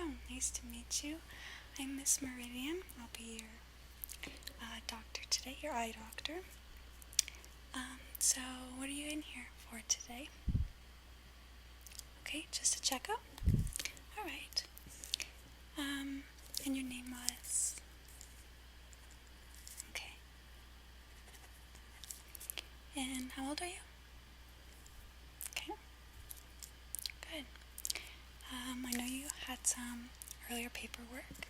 welcome. Nice to meet you. I'm Miss Meridian. I'll be your doctor today, your eye doctor. So what are you in here for today? Okay, just a checkup? Alright. And your name was? Okay. And how old are you? Okay. Good. I know you had some earlier paperwork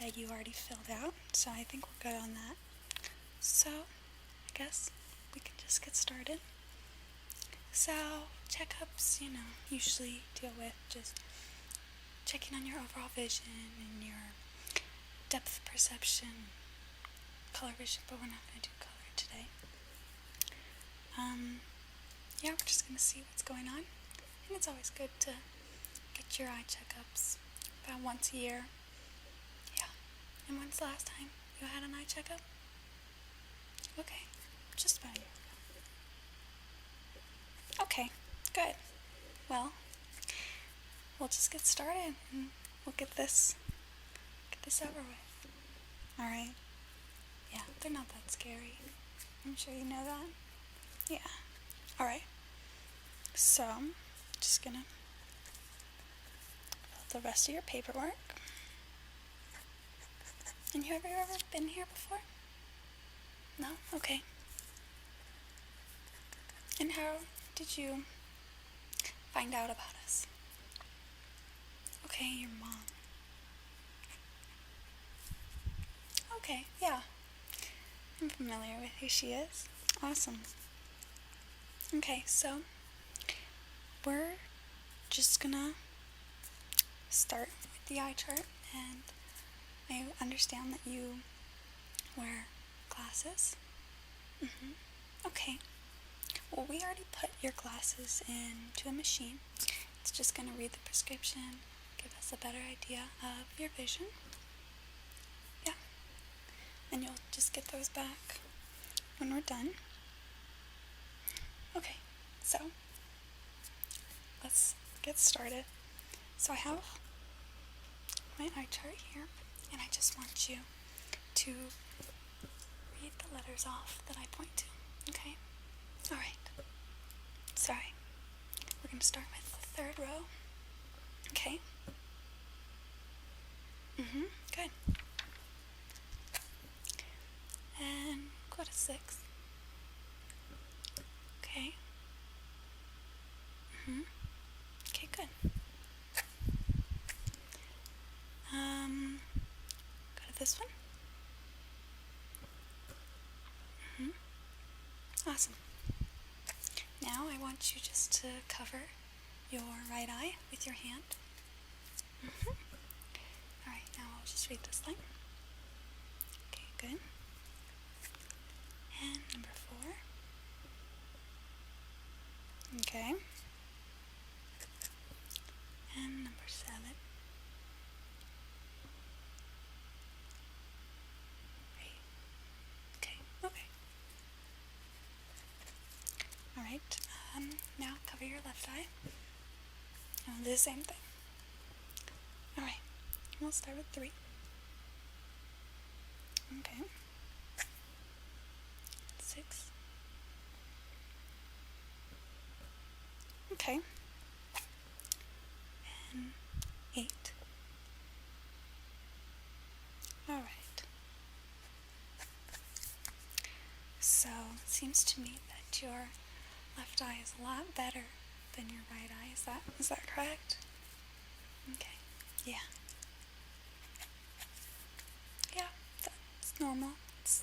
that you already filled out, so I think we're good on that. So, I guess we can just get started. So, checkups, usually deal with just checking on your overall vision and your depth perception, color vision, but we're not going to do color today. Yeah, we're just going to see what's going on. I think it's always good to get your eye checkups about once a year. Yeah. And when's the last time you had an eye checkup? Okay. Just about a year ago. Okay. Good. Well, we'll just get started and we'll get this over with. Alright. Yeah, they're not that scary. I'm sure you know that. Yeah. Alright. So, I'm just gonna fill the rest of your paperwork. And have you ever been here before? No? Okay. And how did you find out about us? Okay, your mom. Okay, yeah. I'm familiar with who she is. Awesome. Okay, so we're just gonna start with the eye chart, and I understand that you wear glasses. Okay. Well, we already put your glasses into a machine. It's just gonna read the prescription, give us a better idea of your vision. Yeah. And you'll just get those back when we're done. Okay, so let's get started. So I have my eye chart here, and I just want you to read the letters off that I point to, okay? Alright. Sorry. We're going to start with the third row. Okay? Good. And go to 6. Okay. Okay, good. Go to this one. Awesome. Now I want you just to cover your right eye with your hand. Alright, now I'll just read this line. Okay, good. And number 4. Okay. And number 7. Okay. Alright, now cover your left eye. And we'll do the same thing. Alright, we'll start with 3. Okay. 6. Okay. And 8. Alright. So, it seems to me that your left eye is a lot better than your right eye. Is that correct? Okay. Yeah. Yeah, that's normal. It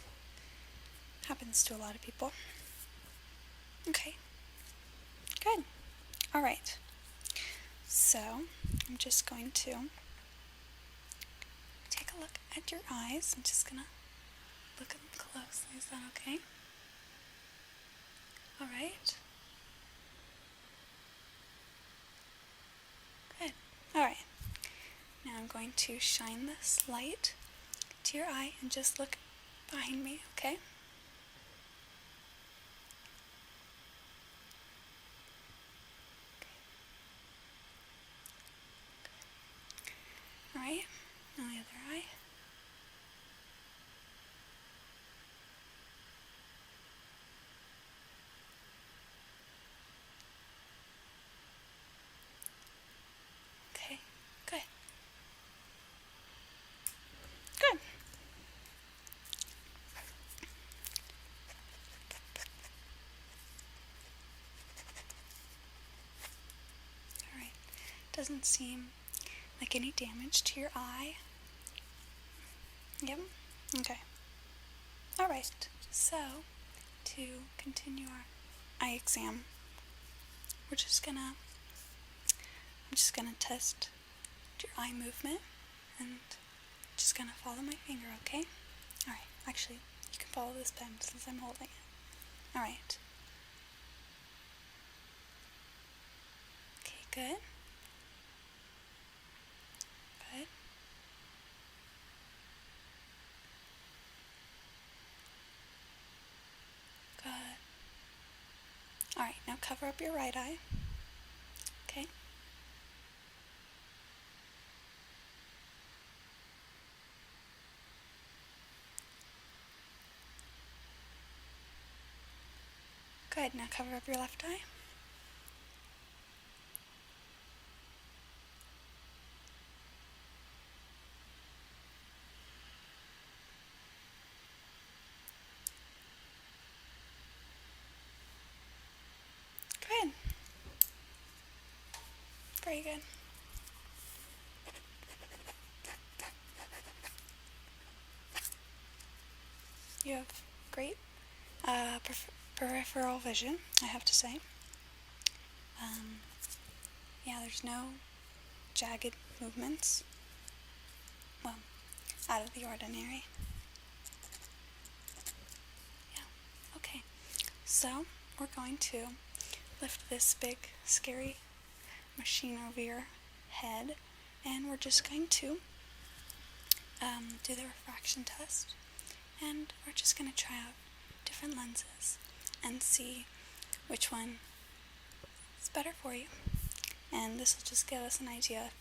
happens to a lot of people. Okay. Good. Alright. So, I'm just going to take a look at your eyes. I'm just going to look at them closely. Is that okay? Alright. Good. Alright. Now I'm going to shine this light to your eye and just look behind me, okay? Alright, now the other eye. Okay, good. Good. Alright, doesn't seem like any damage to your eye. Yep, okay. Alright, so to continue our eye exam, I'm just gonna test your eye movement and just gonna follow my finger, okay? Alright, actually, you can follow this pen since I'm holding it. Alright. Okay, good. Good. Good. Alright, now cover up your right eye. Okay? Good, now cover up your left eye. Good. Very good. You have great peripheral vision, I have to say. Yeah, there's no jagged movements. Well, out of the ordinary. Yeah, okay. So, we're going to lift this big, scary machine over your head, and we're just going to do the refraction test, and we're just going to try out different lenses and see which one is better for you. And this will just give us an idea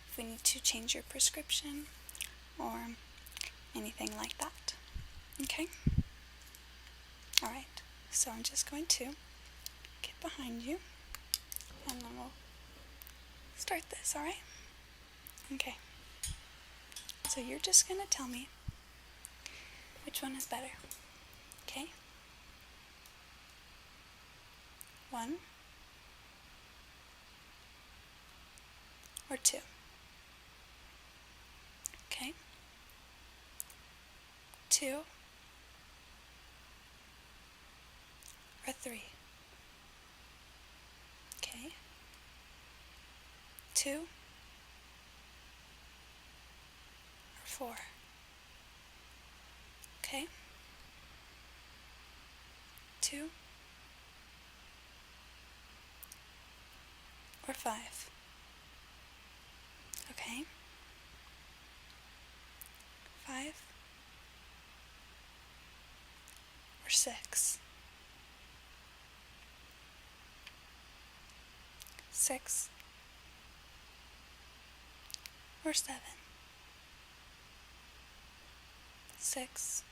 if we need to change your prescription or anything like that. Okay? Alright, so I'm just going to get behind you and then we'll start this, alright? Okay. So you're just going to tell me which one is better. Okay? 1 or 2. Okay? 2 or 3. Okay? 2 or 4. Okay? 2 or 5. Okay? 5 or 6. 6 or 7. 6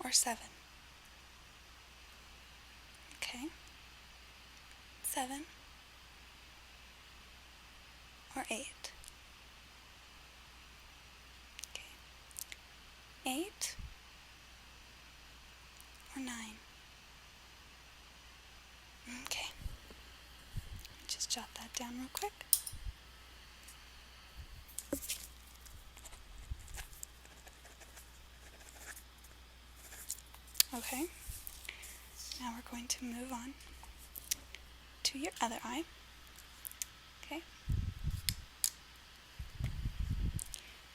or 7. Okay? 7 or 8. Okay. 8 or 9. Okay. Just jot that down real quick. Okay. Now we're going to move on to your other eye. Okay.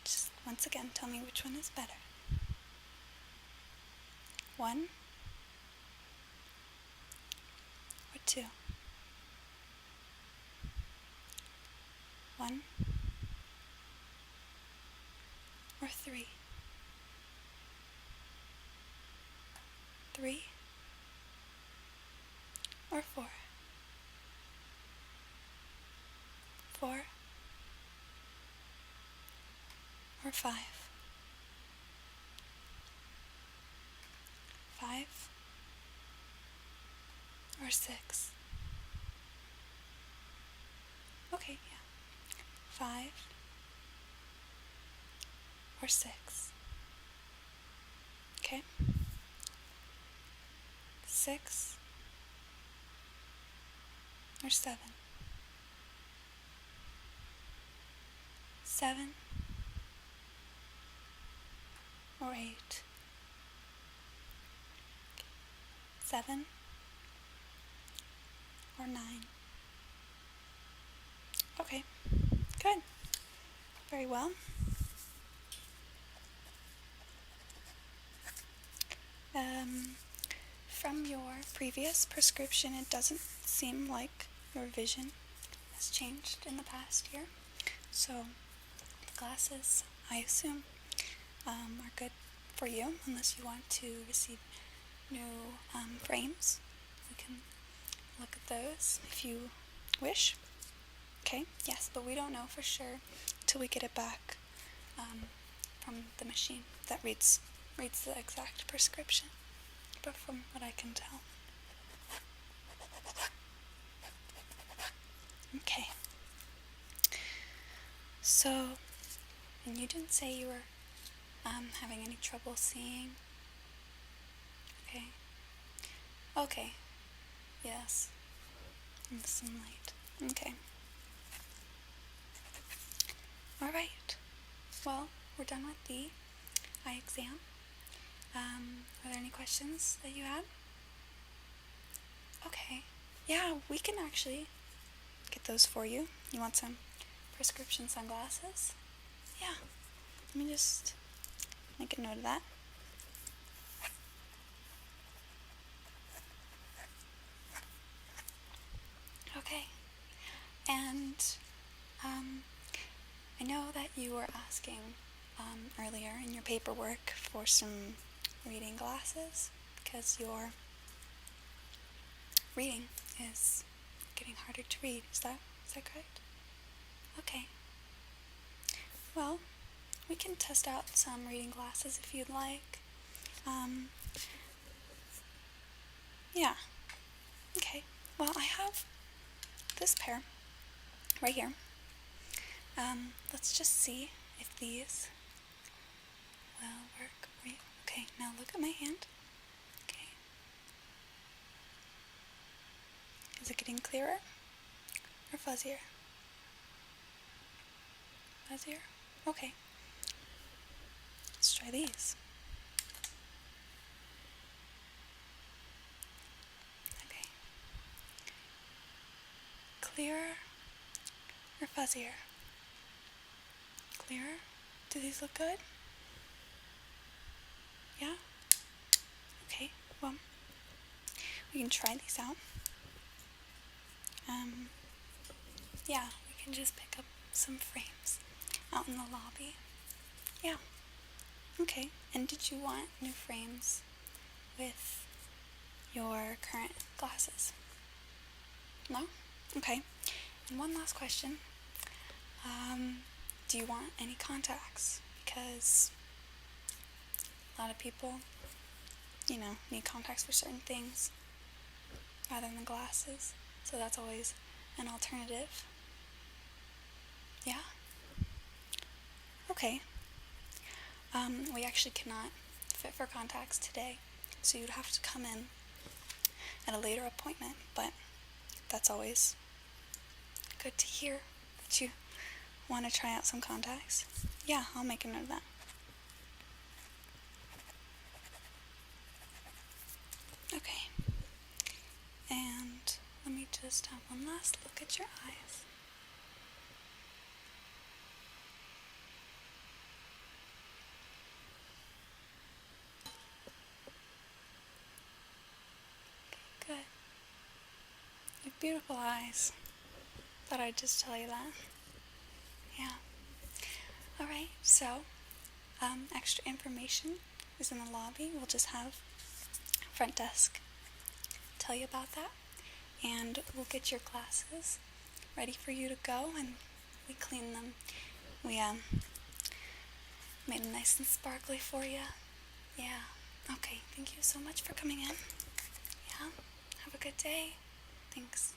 Just once again, tell me which one is better. 1 or 2. 1 or 3. 3 or 4. 4 5? 5 or 6? Okay, yeah. 5 or 6? Okay. 6 or 7? 7 or 8? 7 or 9? Okay, good. Very well. From your previous prescription, it doesn't seem like your vision has changed in the past year. So the glasses, I assume, are good for you unless you want to receive new frames. We can look at those if you wish. Okay, yes, but we don't know for sure till we get it back from the machine that reads the exact prescription. But from what I can tell. Okay. So, and you didn't say you were having any trouble seeing? Okay. Okay. Yes. In the sunlight. Okay. Alright. Well, we're done with the eye exam. Are there any questions that you had? Okay. Yeah, we can actually get those for you. You want some prescription sunglasses? Yeah. Let me just make a note of that. Okay. And I know that you were asking earlier in your paperwork for some reading glasses because your reading is getting harder to read. Is that correct? Okay. Well, we can test out some reading glasses if you'd like. Yeah. Okay. Well, I have this pair right here. Let's just see if these will work for you. Okay, now look at my hand. Okay. Is it getting clearer or fuzzier? Fuzzier? Okay. Let's try these. Okay. Clearer or fuzzier? Clearer? Do these look good? Yeah? Okay, well, we can try these out. Yeah, we can just pick up some frames out in the lobby. Yeah. Okay, and did you want new frames with your current glasses? No? Okay. And one last question. Do you want any contacts? Because a lot of people, need contacts for certain things rather than glasses. So that's always an alternative. Yeah? Okay. We actually cannot fit for contacts today, so you'd have to come in at a later appointment, but that's always good to hear that you want to try out some contacts. Yeah, I'll make a note of that. Okay. And let me just have one last look at your eyes. Okay, good. You have beautiful eyes. Thought I'd just tell you that. Yeah. Alright, so, extra information is in the lobby. We'll just have front desk tell you about that. And we'll get your glasses ready for you to go, and we clean them. We Made it nice and sparkly for you. Yeah. Okay, thank you so much for coming in. Yeah. Have a good day. Thanks.